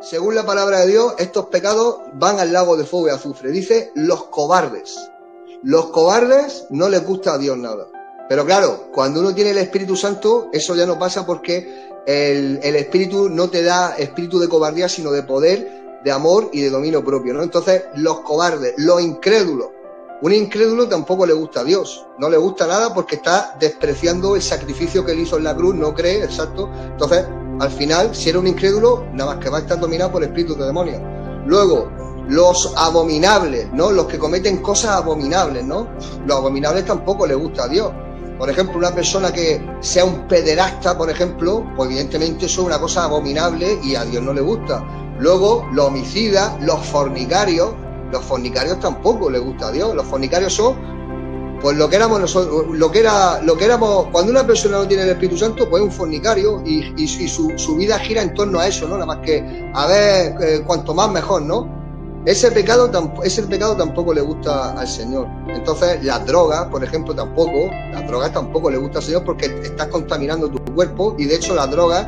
según la palabra de Dios, estos pecados van al lago de fuego y azufre. Dice los cobardes. Los cobardes no les gusta a Dios nada. Pero claro, cuando uno tiene el Espíritu Santo, eso ya no pasa porque el Espíritu no te da espíritu de cobardía, sino de poder, de amor y de dominio propio, ¿no? Entonces, los cobardes, los incrédulos. Un incrédulo tampoco le gusta a Dios. No le gusta nada porque está despreciando el sacrificio que él hizo en la cruz, no cree, exacto. Entonces, al final, si eres un incrédulo, nada más que va a estar dominado por espíritus de demonios. Luego, los abominables, ¿no? Los que cometen cosas abominables, ¿no? Los abominables tampoco le gusta a Dios. Por ejemplo, una persona que sea un pederasta, por ejemplo, pues evidentemente eso es una cosa abominable y a Dios no le gusta. Luego, los homicidas, los fornicarios tampoco le gusta a Dios. Los fornicarios son, pues lo que éramos nosotros, lo que éramos, cuando una persona no tiene el Espíritu Santo, pues es un fornicario y su vida gira en torno a eso, ¿no? Nada más que, a ver, cuanto más mejor, ¿no? Ese pecado tampoco le gusta al Señor. Entonces, las drogas, por ejemplo, las drogas tampoco le gusta al Señor porque estás contaminando tu cuerpo y de hecho las drogas,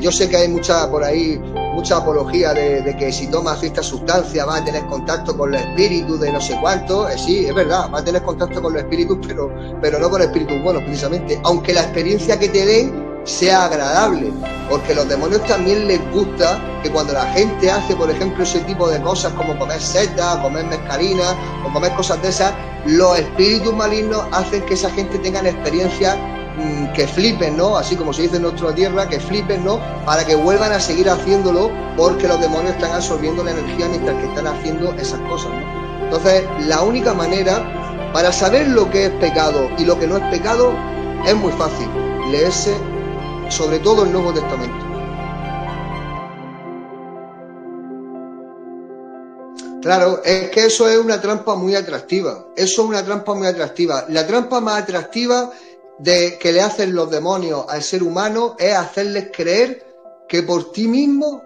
yo sé que hay mucha apología de que si tomas esta sustancia vas a tener contacto con los espíritus de no sé cuánto. Sí, es verdad, vas a tener contacto con los espíritus, pero no con espíritus buenos precisamente, aunque la experiencia que te den sea agradable, porque a los demonios también les gusta que cuando la gente hace, por ejemplo, ese tipo de cosas como comer setas, comer mescalina o comer cosas de esas, los espíritus malignos hacen que esa gente tenga experiencias que flipen, ¿no? Así como se dice en nuestra tierra, que flipen, ¿no? Para que vuelvan a seguir haciéndolo porque los demonios están absorbiendo la energía mientras que están haciendo esas cosas, ¿no? Entonces, la única manera para saber lo que es pecado y lo que no es pecado es muy fácil, leerse sobre todo el Nuevo Testamento. Claro, es que eso es una trampa muy atractiva. Eso es una trampa muy atractiva. La trampa más atractiva que le hacen los demonios al ser humano es hacerles creer que por ti mismo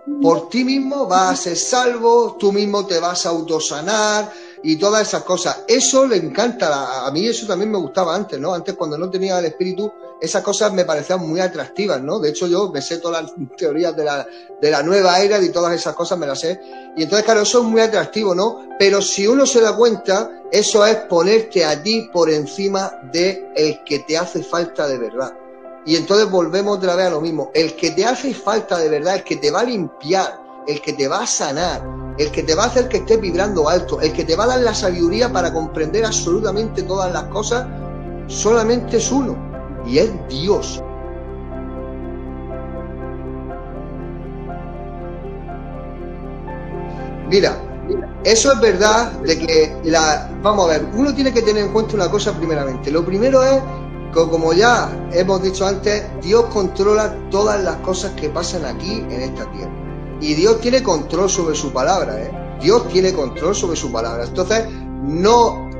vas a ser salvo, tú mismo te vas a autosanar y todas esas cosas. Eso le encanta. A mí eso también me gustaba antes, ¿no? Antes, cuando no tenía el espíritu, esas cosas me parecían muy atractivas, ¿no? De hecho, yo me sé todas las teorías de la nueva era y todas esas cosas me las sé. Y entonces, claro, eso es muy atractivo, ¿no? Pero si uno se da cuenta, eso es ponerte a ti por encima de el que te hace falta de verdad. Y entonces volvemos otra vez a lo mismo. El que te hace falta de verdad, el que te va a limpiar, el que te va a sanar, el que te va a hacer que estés vibrando alto, el que te va a dar la sabiduría para comprender absolutamente todas las cosas, solamente es uno. Y es Dios. Mira, eso es verdad de que vamos a ver, uno tiene que tener en cuenta una cosa primeramente. Lo primero es que, como ya hemos dicho antes, Dios controla todas las cosas que pasan aquí en esta tierra. Y Dios tiene control sobre su palabra, ¿eh? Dios tiene control sobre su palabra. Entonces, no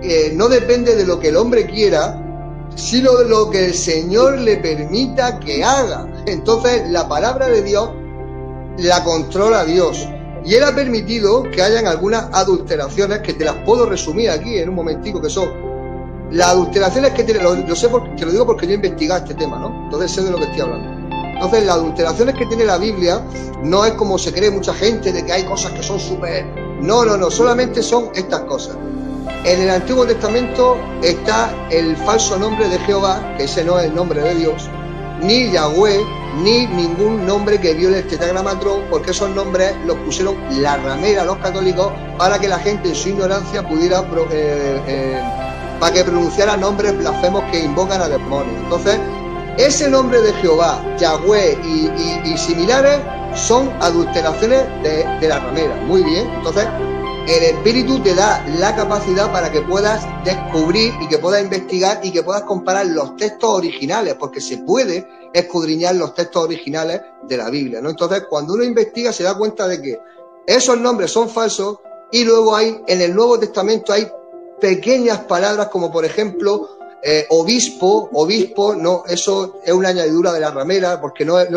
depende de lo que el hombre quiera, sino de lo que el Señor le permita que haga. Entonces, la palabra de Dios la controla Dios. Y Él ha permitido que hayan algunas adulteraciones que te las puedo resumir aquí en un momentico, que son las adulteraciones que tiene, lo sé te lo digo porque yo he investigado este tema, ¿no? Entonces sé de lo que estoy hablando. Entonces, las adulteraciones que tiene la Biblia no es como se cree mucha gente de que hay cosas que son súper... No, solamente son estas cosas. En el Antiguo Testamento está el falso nombre de Jehová, que ese no es el nombre de Dios, ni Yahweh, ni ningún nombre que viole el tetragramatrón, porque esos nombres los pusieron la ramera, los católicos, para que la gente en su ignorancia pudiera, para que pronunciara nombres blasfemos que invocan a demonios. Entonces, ese nombre de Jehová, Yahweh y similares son adulteraciones de la ramera. Muy bien, entonces el Espíritu te da la capacidad para que puedas descubrir y que puedas investigar y que puedas comparar los textos originales, porque se puede escudriñar los textos originales de la Biblia, ¿no? Entonces, cuando uno investiga se da cuenta de que esos nombres son falsos y luego en el Nuevo Testamento hay pequeñas palabras como, por ejemplo, obispo, no, eso es una añadidura de la ramera, porque no, en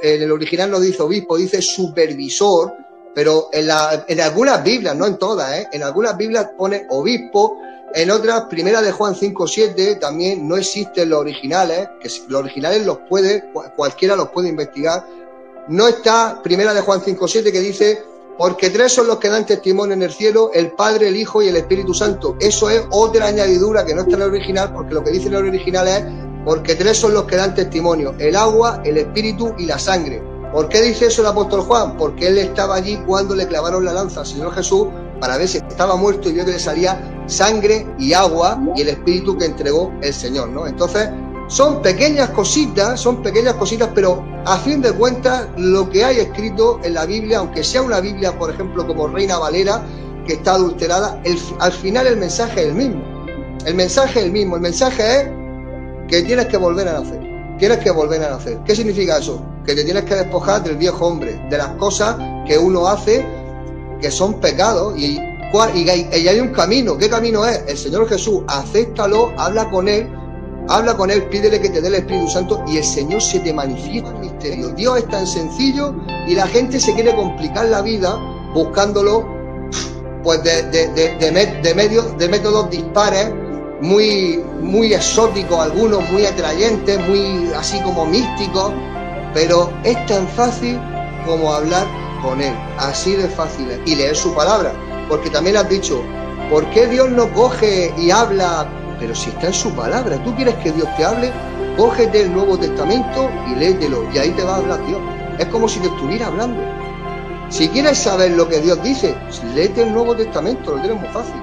el original no dice obispo, dice supervisor. Pero en algunas Biblias, no en todas, en algunas Biblias pone obispo, en otras, primera de Juan 5:7, también no existen los originales, que los originales cualquiera los puede investigar, No está Primera de Juan 5:7 que dice, porque tres son los que dan testimonio en el cielo, el Padre, el Hijo y el Espíritu Santo. Eso es otra añadidura que no está en el original, porque lo que dice en el original es, porque tres son los que dan testimonio, el agua, el Espíritu y la sangre. ¿Por qué dice eso el apóstol Juan? Porque él estaba allí cuando le clavaron la lanza al Señor Jesús para ver si estaba muerto y vio que le salía sangre y agua y el Espíritu que entregó el Señor, ¿no? Entonces, son pequeñas cositas, pero a fin de cuentas lo que hay escrito en la Biblia, aunque sea una Biblia, por ejemplo, como Reina Valera, que está adulterada, al final el mensaje es el mismo. El mensaje es el mismo. El mensaje es que tienes que volver a nacer. Tienes que volver a nacer. ¿Qué significa eso? Que te tienes que despojar del viejo hombre, de las cosas que uno hace que son pecados y hay un camino. ¿Qué camino es? El Señor Jesús, acéptalo, habla con Él, pídele que te dé el Espíritu Santo y el Señor se te manifiesta en misterio. Dios es tan sencillo y la gente se quiere complicar la vida buscándolo pues de métodos dispares, muy exóticos, algunos muy atrayentes, muy así como místicos, pero es tan fácil como hablar con Él, así de fácil, y leer su palabra, porque también has dicho, ¿por qué Dios no coge y habla? Pero si está en su palabra, ¿tú quieres que Dios te hable? Cógete el Nuevo Testamento y léetelo, y ahí te va a hablar Dios. Es como si te estuviera hablando. Si quieres saber lo que Dios dice, léete el Nuevo Testamento, lo tienes muy fácil.